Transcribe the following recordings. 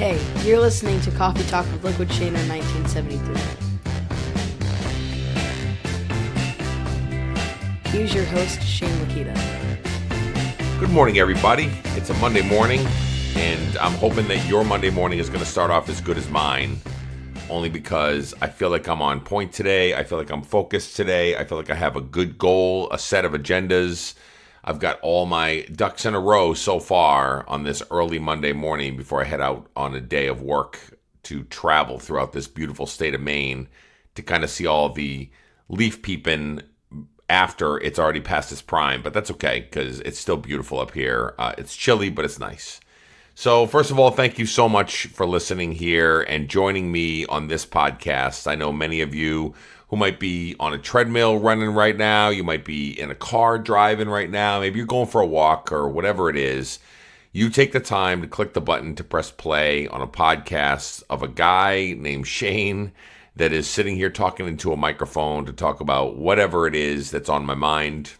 Hey, you're listening to Coffee Talk with Liquidshano 1973. Here's your host, Shane Lakita. Good morning, everybody. It's a Monday morning, and I'm hoping that your Monday morning is going to start off as good as mine, only because I feel like I'm on point today. I feel like I'm focused today. I feel like I have a good goal, a set of agendas. I've got all my ducks in a row so far on this early Monday morning before I head out on a day of work to travel throughout this beautiful state of Maine to kind of see all the leaf peeping after it's already past its prime. But that's okay because it's still beautiful up here. It's chilly, but it's nice. So first of all, thank you so much for listening here and joining me on this podcast. I know many of you who might be on a treadmill running right now. You might be in a car driving right now. Maybe you're going for a walk or whatever it is. You take the time to click the button to press play on a podcast of a guy named Shane that is sitting here talking into a microphone to talk about whatever it is that's on my mind,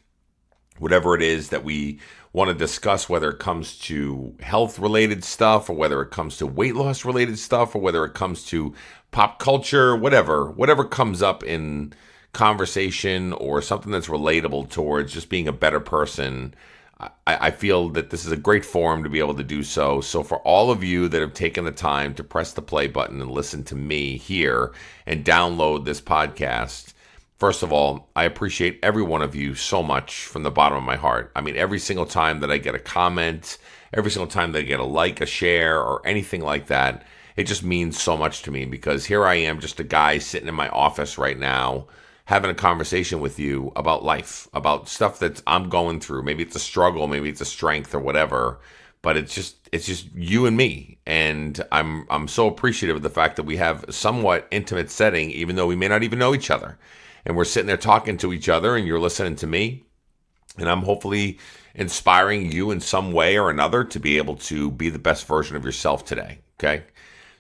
whatever it is that we want to discuss, whether it comes to health-related stuff or whether it comes to weight loss-related stuff or whether it comes to pop culture, whatever comes up in conversation or something that's relatable towards just being a better person. I feel that this is a great forum to be able to do so. So for all of you that have taken the time to press the play button and listen to me here and download this podcast, first of all, I appreciate every one of you so much from the bottom of my heart. I mean, every single time that I get a comment, every single time that I get a like, a share, or anything like that, it just means so much to me because here I am, just a guy sitting in my office right now, having a conversation with you about life, about stuff that I'm going through. Maybe it's a struggle, maybe it's a strength or whatever, but it's just you and me. And I'm so appreciative of the fact that we have a somewhat intimate setting, even though we may not even know each other. And we're sitting there talking to each other and you're listening to me. And I'm hopefully inspiring you in some way or another to be able to be the best version of yourself today. Okay.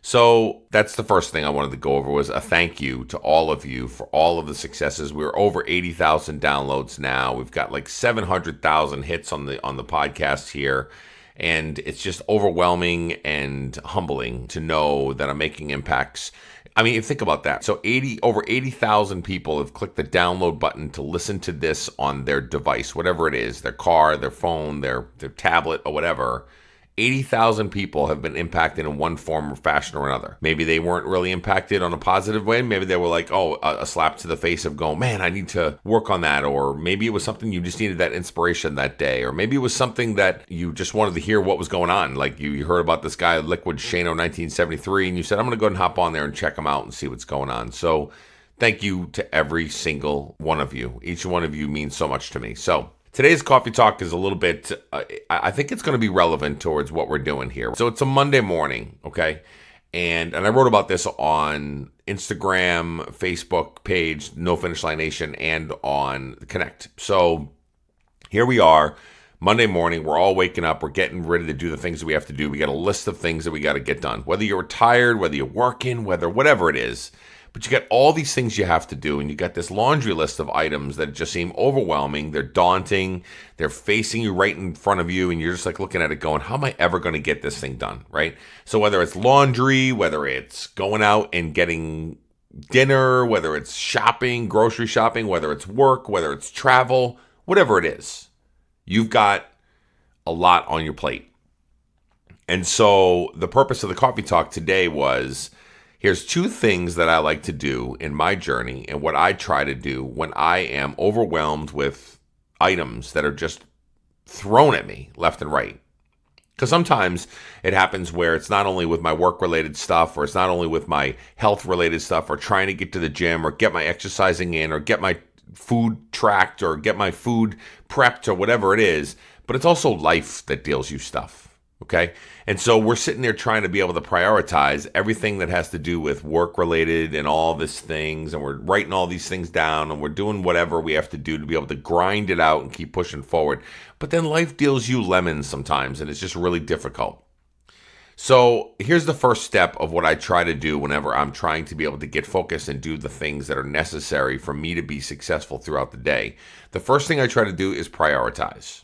So that's the first thing I wanted to go over was a thank you to all of you for all of the successes. We're over 80,000 downloads now. We've got like 700,000 hits on the podcast here. And it's just overwhelming and humbling to know that I'm making impacts. I mean, think about that. So over 80,000 people have clicked the download button to listen to this on their device, whatever it is, their car, their phone, their tablet, or whatever. 80,000 people have been impacted in one form or fashion or another. Maybe they weren't really impacted on a positive way. Maybe they were like, a slap to the face of going, man, I need to work on that. Or maybe it was something you just needed that inspiration that day. Or maybe it was something that you just wanted to hear what was going on. Like you heard about this guy, Liquidshano 1973, and you said, I'm going to go and hop on there and check him out and see what's going on. So thank you to every single one of you. Each one of you means so much to me. So today's Coffee Talk is a little bit, I think it's going to be relevant towards what we're doing here. So it's a Monday morning, okay? And I wrote about this on Instagram, Facebook page, No Finish Line Nation, and on Connect. So here we are, Monday morning. We're all waking up. We're getting ready to do the things that we have to do. We got a list of things that we got to get done. Whether you're retired, whether you're working, whatever it is. But you got all these things you have to do, and you got this laundry list of items that just seem overwhelming. They're daunting. They're facing you right in front of you, and you're just like looking at it going, how am I ever going to get this thing done, right? So whether it's laundry, whether it's going out and getting dinner, whether it's shopping, grocery shopping, whether it's work, whether it's travel, whatever it is, you've got a lot on your plate. And so the purpose of the Coffee Talk today was, here's two things that I like to do in my journey and what I try to do when I am overwhelmed with items that are just thrown at me left and right. Because sometimes it happens where it's not only with my work-related stuff or it's not only with my health-related stuff or trying to get to the gym or get my exercising in or get my food tracked or get my food prepped or whatever it is, but it's also life that deals you stuff. Okay. And so we're sitting there trying to be able to prioritize everything that has to do with work related and all these things. And we're writing all these things down and we're doing whatever we have to do to be able to grind it out and keep pushing forward. But then life deals you lemons sometimes, and it's just really difficult. So here's the first step of what I try to do whenever I'm trying to be able to get focused and do the things that are necessary for me to be successful throughout the day. The first thing I try to do is prioritize.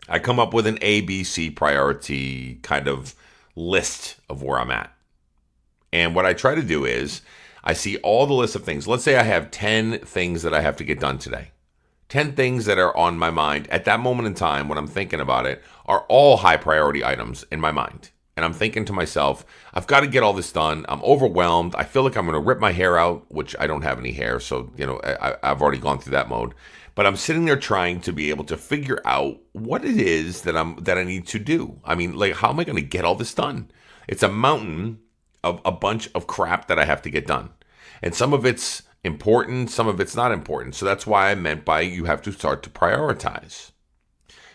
I come up with an ABC priority kind of list of where I'm at. And what I try to do is I see all the list of things. Let's say I have 10 things that I have to get done today. 10 things that are on my mind at that moment in time when I'm thinking about it are all high priority items in my mind. And I'm thinking to myself, I've got to get all this done. I'm overwhelmed. I feel like I'm going to rip my hair out, which I don't have any hair. So, I've already gone through that mode. But I'm sitting there trying to be able to figure out what it is that I need to do. I mean, like, how am I going to get all this done? It's a mountain of a bunch of crap that I have to get done. And some of it's important, some of it's not important. So that's why I meant by you have to start to prioritize.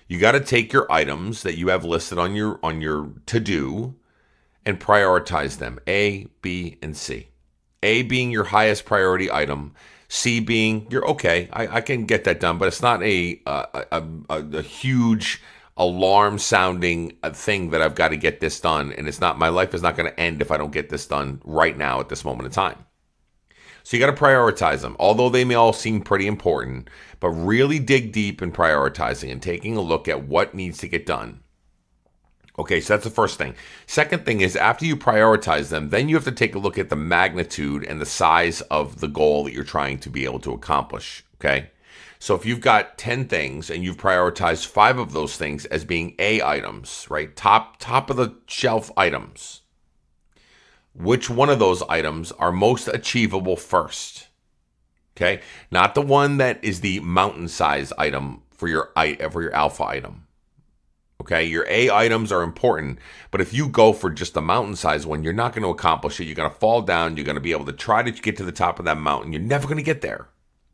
You got to take your items that you have listed on your to-do and prioritize them. A, B, and C. A being your highest priority item. C being you're okay. I can get that done, but it's not a huge alarm sounding thing that I've got to get this done. And it's not, my life is not going to end if I don't get this done right now at this moment in time. So you got to prioritize them, although they may all seem pretty important, but really dig deep in prioritizing and taking a look at what needs to get done. Okay, so that's the first thing. Second thing is after you prioritize them, then you have to take a look at the magnitude and the size of the goal that you're trying to be able to accomplish, okay? So if you've got 10 things and you've prioritized 5 of those things as being A items, right? Top of the shelf items. Which one of those items are most achievable first? Okay? Not the one that is the mountain size item for your alpha item. Okay? Your A items are important, but if you go for just the mountain size one, you're not going to accomplish it. You're going to fall down. You're going to be able to try to get to the top of that mountain. You're never going to get there.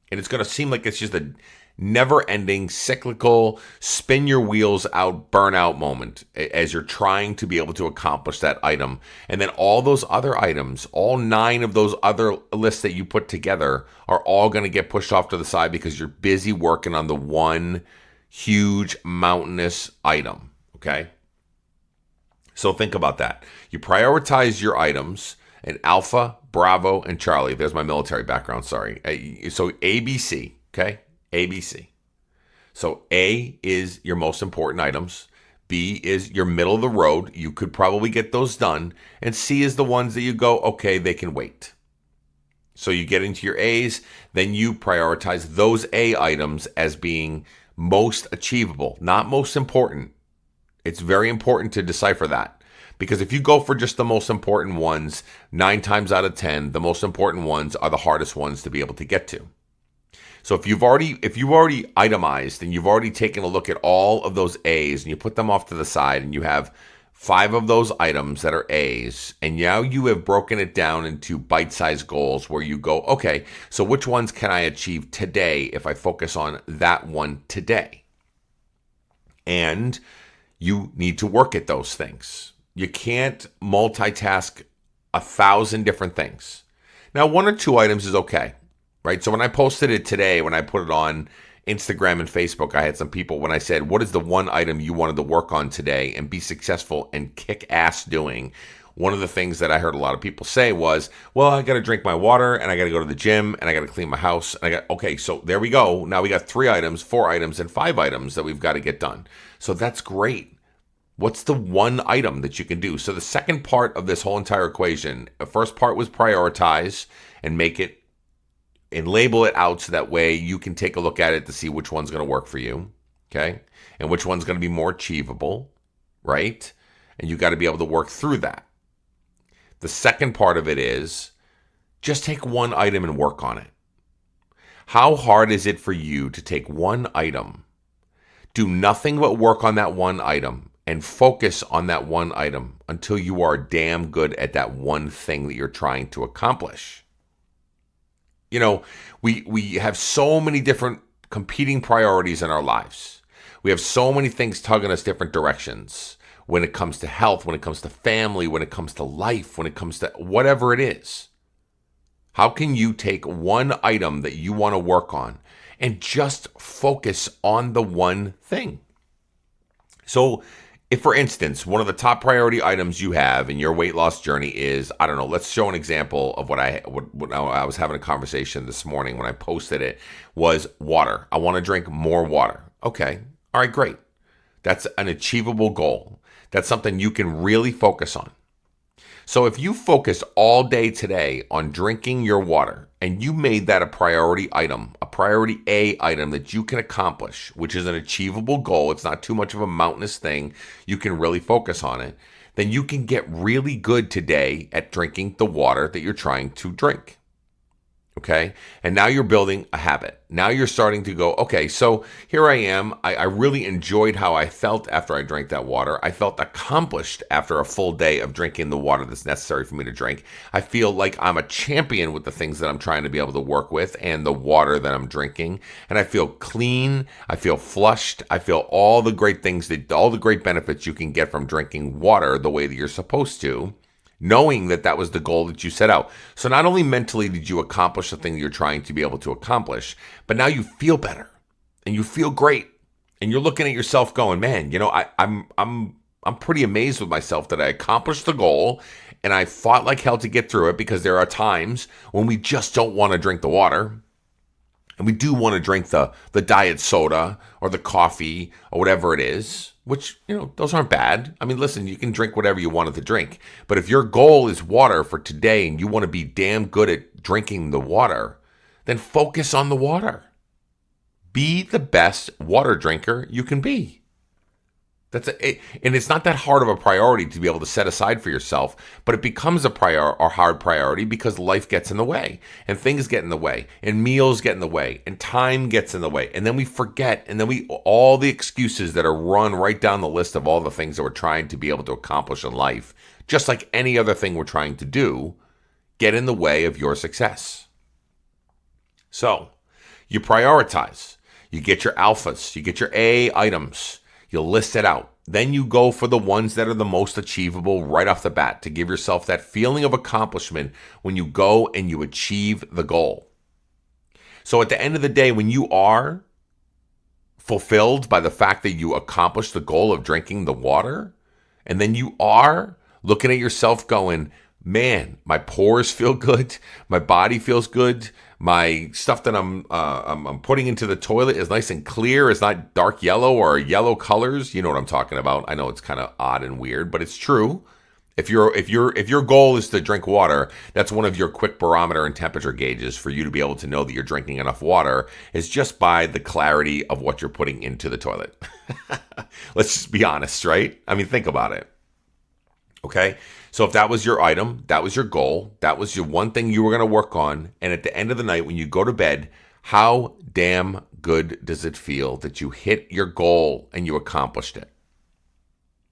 And it's going to seem like it's just a never-ending, cyclical, spin your wheels out, burnout moment as you're trying to be able to accomplish that item. And then all those other items, all 9 of those other lists that you put together are all going to get pushed off to the side because you're busy working on the one huge mountainous item, okay? So think about that. You prioritize your items in Alpha, Bravo, and Charlie. There's my military background, sorry. So ABC, okay? ABC. So A is your most important items. B is your middle of the road. You could probably get those done. And C is the ones that you go, okay, they can wait. So you get into your A's, then you prioritize those A items as being most achievable, not most important. It's very important to decipher that. Because if you go for just the most important ones, 9 times out of 10, the most important ones are the hardest ones to be able to get to. So if you've already itemized and you've already taken a look at all of those A's and you put them off to the side and you have 5 of those items that are A's, and now you have broken it down into bite-sized goals where you go, okay, so which ones can I achieve today if I focus on that one today? And you need to work at those things. You can't multitask 1,000 different things. Now, 1 or 2 items is okay. Right. So when I posted it today, when I put it on Instagram and Facebook, I had some people when I said, what is the one item you wanted to work on today and be successful and kick ass doing? One of the things that I heard a lot of people say was, well, I got to drink my water and I got to go to the gym and I got to clean my house. And okay, so there we go. Now we got 3 items, 4 items, and 5 items that we've got to get done. So that's great. What's the one item that you can do? So the second part of this whole entire equation, the first part was prioritize and make it and label it out so that way you can take a look at it to see which one's going to work for you, okay? And which one's going to be more achievable, right? And you got to be able to work through that. The second part of it is just take one item and work on it. How hard is it for you to take one item, do nothing but work on that one item, and focus on that one item until you are damn good at that one thing that you're trying to accomplish? You know, we have so many different competing priorities in our lives. We have so many things tugging us different directions when it comes to health, when it comes to family, when it comes to life, when it comes to whatever it is. How can you take one item that you want to work on and just focus on the one thing? So if, for instance, one of the top priority items you have in your weight loss journey is, I don't know, let's show an example of what I was having a conversation this morning when I posted it, was water. I want to drink more water. Okay. All right, great. That's an achievable goal. That's something you can really focus on. So if you focus all day today on drinking your water and you made that a priority item, a priority A item that you can accomplish, which is an achievable goal, it's not too much of a mountainous thing, you can really focus on it, then you can get really good today at drinking the water that you're trying to drink. Okay. And now you're building a habit. Now you're starting to go, okay, so here I am. I really enjoyed how I felt after I drank that water. I felt accomplished after a full day of drinking the water that's necessary for me to drink. I feel like I'm a champion with the things that I'm trying to be able to work with and the water that I'm drinking. And I feel clean. I feel flushed. I feel all the great things all the great benefits you can get from drinking water the way that you're supposed to, knowing that that was the goal that you set out. So not only mentally did you accomplish the thing you're trying to be able to accomplish, but now you feel better and you feel great. And you're looking at yourself going, man, I'm pretty amazed with myself that I accomplished the goal and I fought like hell to get through it, because there are times when we just don't want to drink the water. And we do want to drink the diet soda or the coffee or whatever it is, which, those aren't bad. I mean, listen, you can drink whatever you wanted to drink. But if your goal is water for today and you want to be damn good at drinking the water, then focus on the water. Be the best water drinker you can be. And it's not that hard of a priority to be able to set aside for yourself, but it becomes a hard priority because life gets in the way, and things get in the way, and meals get in the way, and time gets in the way, and then we forget, and then all the excuses that are run right down the list of all the things that we're trying to be able to accomplish in life, just like any other thing we're trying to do, get in the way of your success. So, you prioritize, you get your alphas, you get your A items. You list it out. Then you go for the ones that are the most achievable right off the bat to give yourself that feeling of accomplishment when you go and you achieve the goal. So at the end of the day, when you are fulfilled by the fact that you accomplished the goal of drinking the water, and then you are looking at yourself going, man, my pores feel good, my body feels good, my stuff that I'm putting into the toilet is nice and clear. It's not dark yellow or yellow colors. You know what I'm talking about. I know it's kind of odd and weird, but it's true. If your goal is to drink water, that's one of your quick barometer and temperature gauges for you to be able to know that you're drinking enough water, is just by the clarity of what you're putting into the toilet. Let's just be honest, right? I mean, think about it. Okay? So if that was your item, that was your goal, that was your one thing you were going to work on, and at the end of the night when you go to bed, how damn good does it feel that you hit your goal and you accomplished it?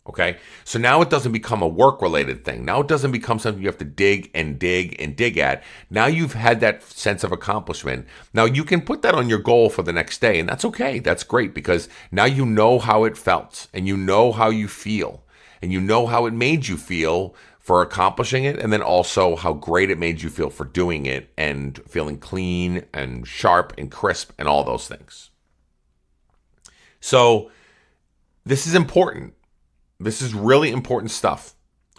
Okay? So now it doesn't become a work-related thing. Now it doesn't become something you have to dig and dig and dig at. Now you've had that sense of accomplishment. Now you can put that on your goal for the next day, and that's okay. That's great, because now you know how it felt, and you know how you feel, and you know how it made you feel for accomplishing it, and then also how great it made you feel for doing it and feeling clean and sharp and crisp and all those things. So this is important. This is really important stuff,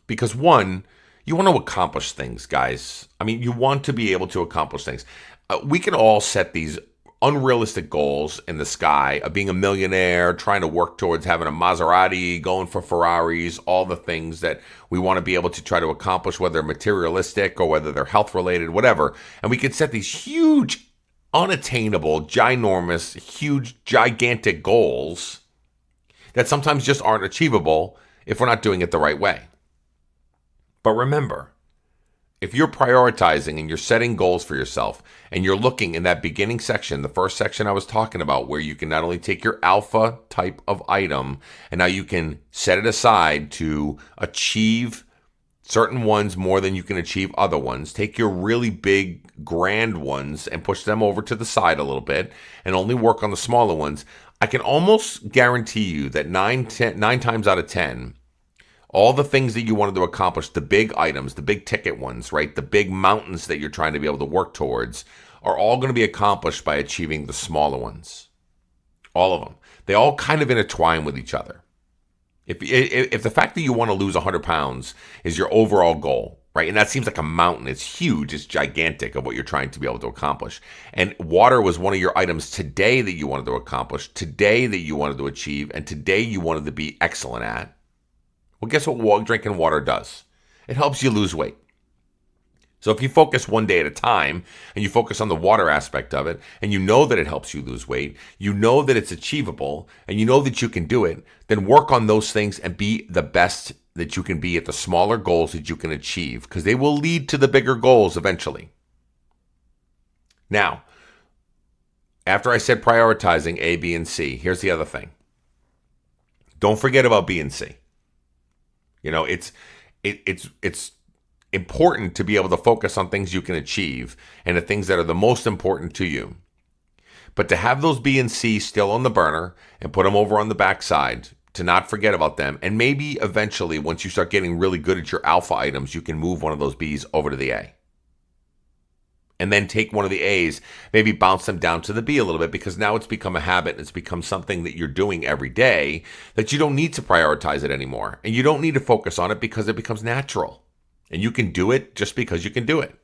because one, you want to accomplish things, guys. I mean, you want to be able to accomplish things. We can all set these unrealistic goals in the sky of being a millionaire, trying to work towards having a Maserati, going for Ferraris, all the things that we want to be able to try to accomplish, whether they're materialistic or whether they're health related, whatever. And we can set these huge, unattainable, ginormous, huge, gigantic goals that sometimes just aren't achievable if we're not doing it the right way. But remember, if you're prioritizing and you're setting goals for yourself and you're looking in that beginning section, the first section I was talking about, where you can not only take your alpha type of item and now you can set it aside to achieve certain ones more than you can achieve other ones. Take your really big, grand ones and push them over to the side a little bit and only work on the smaller ones. I can almost guarantee you that 9 times out of 10, all the things that you wanted to accomplish, the big items, the big ticket ones, right? The big mountains that you're trying to be able to work towards are all going to be accomplished by achieving the smaller ones. All of them. They all kind of intertwine with each other. If the fact that you want to lose 100 pounds is your overall goal, right? And that seems like a mountain. It's huge. It's gigantic of what you're trying to be able to accomplish. And water was one of your items today that you wanted to accomplish, today that you wanted to achieve, and today you wanted to be excellent at. Well, guess what drinking water does? It helps you lose weight. So if you focus one day at a time and you focus on the water aspect of it, and you know that it helps you lose weight, you know that it's achievable, and you know that you can do it, then work on those things and be the best that you can be at the smaller goals that you can achieve, because they will lead to the bigger goals eventually. Now, after I said prioritizing A, B, and C, here's the other thing. Don't forget about B and C. You know, it's important to be able to focus on things you can achieve and the things that are the most important to you. But to have those B and C still on the burner and put them over on the backside, to not forget about them, and maybe eventually once you start getting really good at your alpha items, you can move one of those B's over to the A. And then take one of the A's, maybe bounce them down to the B a little bit, because now it's become a habit and it's become something that you're doing every day that you don't need to prioritize it anymore. And you don't need to focus on it because it becomes natural. And you can do it just because you can do it.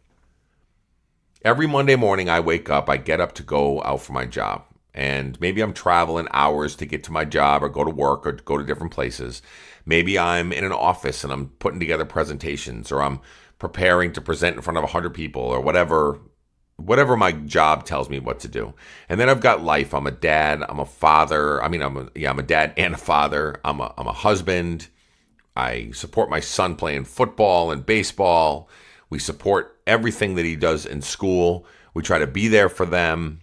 Every Monday morning I wake up, I get up to go out for my job. And maybe I'm traveling hours to get to my job or go to work or go to different places. Maybe I'm in an office and I'm putting together presentations, or I'm preparing to present in front of 100 people, or whatever my job tells me what to do. And then I've got life. I'm a dad. I'm a father. I'm a dad and a father. I'm a husband. I support my son playing football and baseball. We support everything that he does in school. We try to be there for them.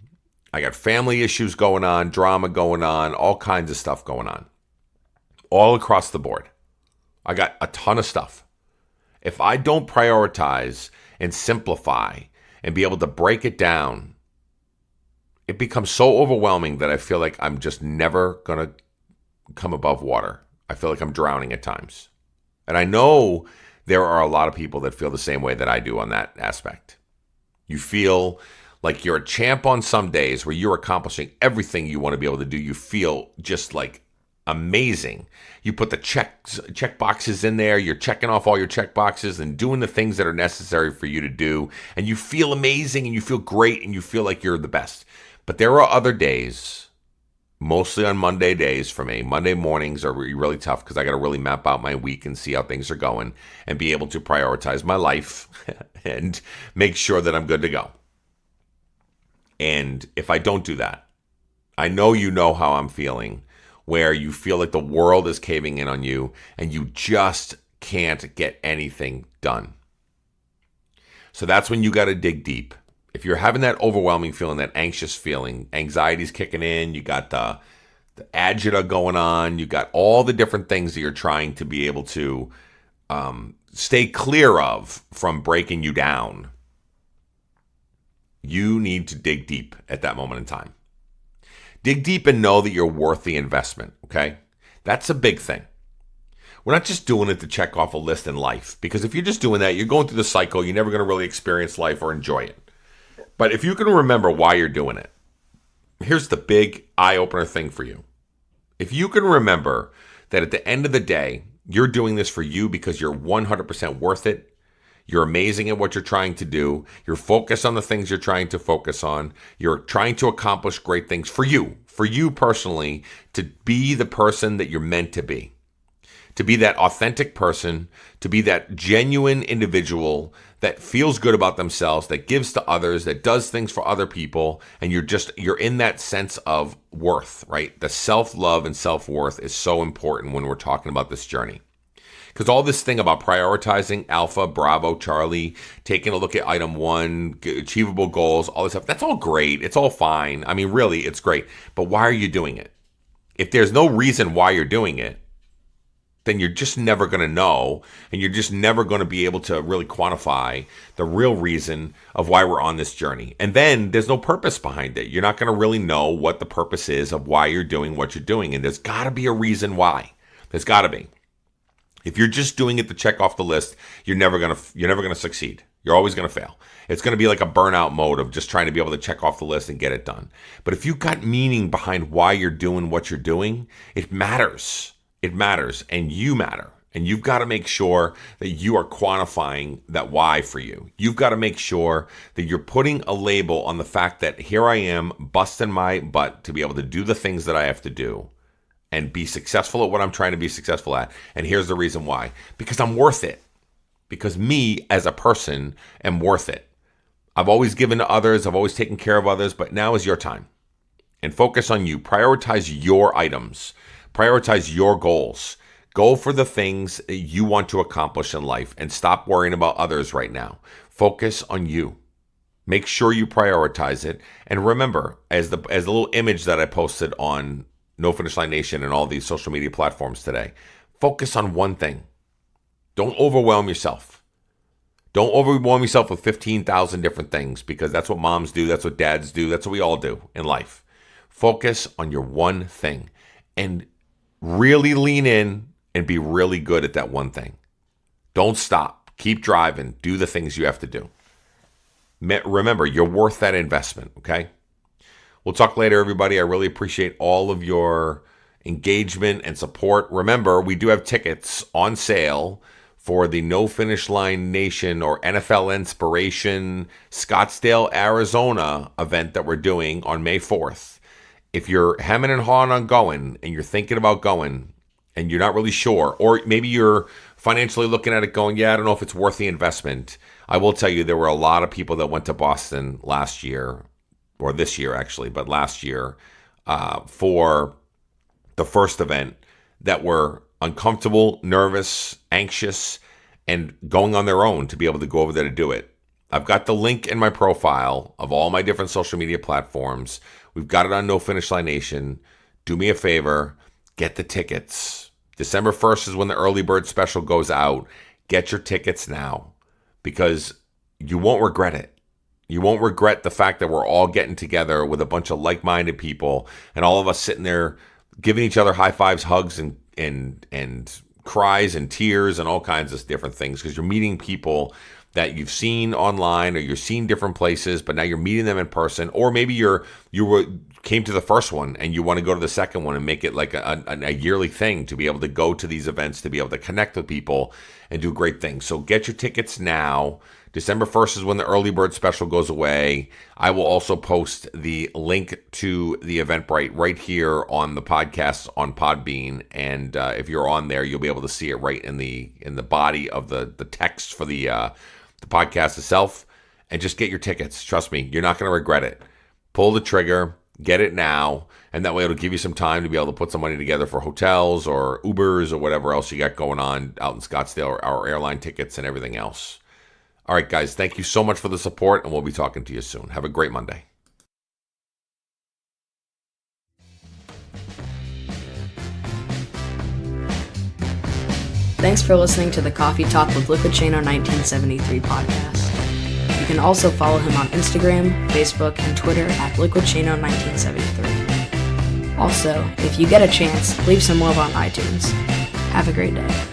I got family issues going on, drama going on, all kinds of stuff going on. All across the board. I got a ton of stuff. If I don't prioritize and simplify and be able to break it down, it becomes so overwhelming that I feel like I'm just never going to come above water. I feel like I'm drowning at times. And I know there are a lot of people that feel the same way that I do on that aspect. You feel like you're a champ on some days where you're accomplishing everything you want to be able to do. You feel just like amazing. You put the check boxes in there. You're checking off all your check boxes and doing the things that are necessary for you to do. And you feel amazing and you feel great and you feel like you're the best. But there are other days, mostly on Monday days for me. Monday mornings are really tough because I got to really map out my week and see how things are going and be able to prioritize my life and make sure that I'm good to go. And if I don't do that, I know you know how I'm feeling, where you feel like the world is caving in on you and you just can't get anything done. So that's when you got to dig deep. If you're having that overwhelming feeling, that anxious feeling, anxiety's kicking in, you got the agita going on, you got all the different things that you're trying to be able to stay clear of from breaking you down, you need to dig deep at that moment in time. Dig deep and know that you're worth the investment, okay? That's a big thing. We're not just doing it to check off a list in life, because if you're just doing that, you're going through the cycle. You're never going to really experience life or enjoy it. But if you can remember why you're doing it, here's the big eye-opener thing for you. If you can remember that at the end of the day, you're doing this for you because you're 100% worth it, you're amazing at what you're trying to do, you're focused on the things you're trying to focus on, you're trying to accomplish great things for you personally, to be the person that you're meant to be that authentic person, to be that genuine individual that feels good about themselves, that gives to others, that does things for other people, and you're in that sense of worth, right? The self-love and self-worth is so important when we're talking about this journey. Because all this thing about prioritizing Alpha, Bravo, Charlie, taking a look at item 1, achievable goals, all this stuff, that's all great. It's all fine. I mean, really, it's great. But why are you doing it? If there's no reason why you're doing it, then you're just never going to know, and you're just never going to be able to really quantify the real reason of why we're on this journey. And then there's no purpose behind it. You're not going to really know what the purpose is of why you're doing what you're doing. And there's got to be a reason why. There's got to be. If you're just doing it to check off the list, you're never going to succeed. You're always going to fail. It's going to be like a burnout mode of just trying to be able to check off the list and get it done. But if you've got meaning behind why you're doing what you're doing, it matters. It matters, and you matter. And you've got to make sure that you are quantifying that why for you. You've got to make sure that you're putting a label on the fact that here I am busting my butt to be able to do the things that I have to do. and be successful at what I'm trying to be successful at. And here's the reason why. Because I'm worth it. Because me as a person am worth it. I've always given to others. I've always taken care of others. But now is your time. And focus on you. Prioritize your items. Prioritize your goals. Go for the things that you want to accomplish in life and stop worrying about others right now. Focus on you. Make sure you prioritize it. And remember, as the little image that I posted on No Finish Line Nation and all these social media platforms today, focus on one thing. Don't overwhelm yourself. Don't overwhelm yourself with 15,000 different things, because that's what moms do. That's what dads do. That's what we all do in life. Focus on your one thing and really lean in and be really good at that one thing. Don't stop. Keep driving. Do the things you have to do. Remember, you're worth that investment, okay? We'll talk later, everybody. I really appreciate all of your engagement and support. Remember, we do have tickets on sale for the No Finish Line Nation or NFL Inspiration Scottsdale, Arizona event that we're doing on May 4th. If you're hemming and hawing on going and you're thinking about going and you're not really sure, or maybe you're financially looking at it going, yeah, I don't know if it's worth the investment. I will tell you, there were a lot of people that went to Boston last year, or this year actually, but last year for the first event that were uncomfortable, nervous, anxious, and going on their own to be able to go over there to do it. I've got the link in my profile of all my different social media platforms. We've got it on No Finish Line Nation. Do me a favor, get the tickets. December 1st is when the early bird special goes out. Get your tickets now, because you won't regret it. You won't regret the fact that we're all getting together with a bunch of like-minded people and all of us sitting there giving each other high fives, hugs, and cries and tears and all kinds of different things, because you're meeting people that you've seen online or you've seen different places, but now you're meeting them in person. Or maybe you came to the first one and you want to go to the second one and make it like a yearly thing to be able to go to these events, to be able to connect with people and do great things. So get your tickets now. December 1st is when the early bird special goes away. I will also post the link to the Eventbrite right here on the podcast on Podbean. And if you're on there, you'll be able to see it right in the body of the text for the podcast itself. And just get your tickets. Trust me, you're not going to regret it. Pull the trigger, get it now, and that way it'll give you some time to be able to put some money together for hotels or Ubers or whatever else you got going on out in Scottsdale, or our airline tickets and everything else. All right, guys, thank you so much for the support, and we'll be talking to you soon. Have a great Monday. Thanks for listening to the Coffee Talk with Liquidshano 1973 podcast. You can also follow him on Instagram, Facebook, and Twitter at Liquidshano 1973. Also, if you get a chance, leave some love on iTunes. Have a great day.